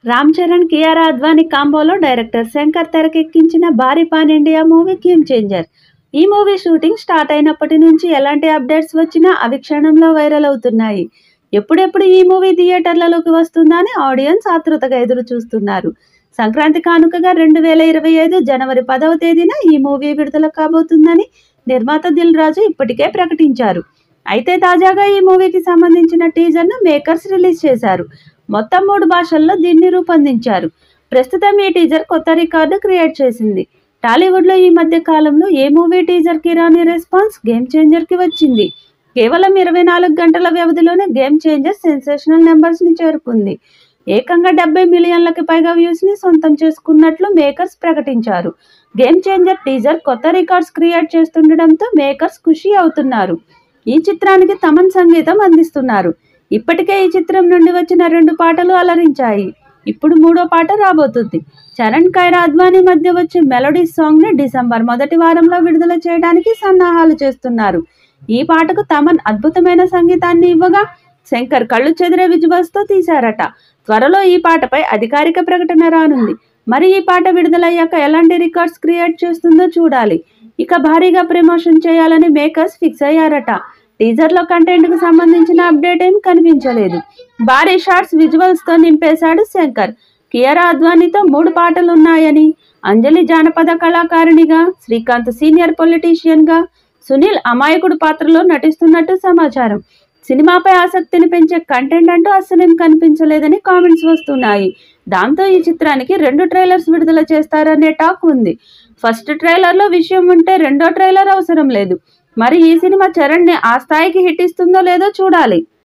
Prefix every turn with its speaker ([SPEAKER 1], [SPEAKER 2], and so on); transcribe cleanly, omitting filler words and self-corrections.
[SPEAKER 1] Ram Charan, Kiara Advani కాంబోలో director Shankar తెరకెక్కించిన భారీ pan India movie game changer. ఈ మూవీ షూటింగ్ స్టార్ట్ అయినప్పటి నుంచి ఎలాంటి అప్డేట్స్ వచ్చినా అవి క్షణంలో వైరల్ అవుతున్నాయి. ఎప్పుడెప్పుడు ఈ మూవీ థియేటర్లలోకి వస్తుందా అని ఆడియన్స్ ఆతృతగా ఎదురు చూస్తున్నారు. సంక్రాంతి కానుకగా 2025 జనవరి 10వ తేదీన ఈ మూవీ విడుదల కాబోతుందని నిర్మాత దిల్ రాజు ఇప్పటికే ప్రకటించారు. అయితే తాజాగా ఈ మూవీకి సంబంధించిన టీజర్ను మేకర్స్ రిలీజ్ చేశారు. మొత్తం 3 భాషల్లో దీన్ని రూపొందించారు. ప్రస్తుతం ఈ టీజర్ కొత్త రికార్డు క్రియేట్ చేసింది. టాలీవుడ్లో ఈ మధ్య కాలంలో ఏ మూవీ టీజర్కి రాని రెస్పాన్స్ గేమ్ చేంజర్కి వచ్చింది. కేవలం 24 గంటల వ్యవధిలోనే గేమ్ చేంజర్ సెన్సేషనల్ నెంబర్స్ని చేరుకుంది. ఏకంగా 70 మిలియన్లకి పైగా వ్యూస్ని సొంతం చేసుకున్నట్లు మేకర్స్ ప్రకటించారు. గేమ్ చేంజర్ టీజర్ కొత్త రికార్డ్స్ క్రియేట్ చేస్తుండడంతో మేకర్స్ ఖుషి అవుతున్నారు. ఈ చిత్రానికి తమన్ సంగీతం అందిస్తున్నారు. ఇప్పటికే ఈ చిత్రం నుండి వచ్చిన 2 పాటలు అలరించాయి. ఇప్పుడు 3వ పాట రాబోతుంది. చరణ్, కైరా అద్వానీ మధ్య వచ్చే మెలోడీ సాంగ్ని డిసెంబర్ మొదటి వారంలో విడుదల చేయడానికి సన్నాహాలు చేస్తున్నారు. ఈ పాటకు తమన్ అద్భుతమైన సంగీతాన్ని ఇవ్వగా శంకర్ కళ్ళు చెదిరే విజువల్స్తో తీశారట. త్వరలో ఈ పాటపై అధికారిక ప్రకటన రానుంది. మరి ఈ పాట విడుదలయ్యాక ఎలాంటి రికార్డ్స్ క్రియేట్ చేస్తుందో చూడాలి. ఇక భారీగా ప్రమోషన్ చేయాలని మేకర్స్ ఫిక్స్ అయ్యారట. టీజర్లో కంటెంట్కు సంబంధించిన అప్డేట్ ఏం కనిపించలేదు. భారీ షార్ట్స్ విజువల్స్తో నింపేశాడు శంకర్. కియారా అద్వానీతో 3 పాటలున్నాయని, అంజలి జానపద కళాకారిణిగా, శ్రీకాంత్ సీనియర్ పొలిటీషియన్గా, సునీల్ అమాయకుడు పాత్రలో నటిస్తున్నట్టు సమాచారం. సినిమాపై ఆసక్తిని పెంచే కంటెంట్ అంటూ అస్సలేం కనిపించలేదని కామెంట్స్ వస్తున్నాయి. దాంతో ఈ చిత్రానికి 2 ట్రైలర్స్ విడుదల చేస్తారనే టాక్ ఉంది. ఫస్ట్ ట్రైలర్లో విషయం ఉంటే రెండో ట్రైలర్ అవసరం లేదు. మరి ఈ సినిమా చరణ్ని ఆ స్థాయికి హిట్ ఇస్తుందో లేదో చూడాలి.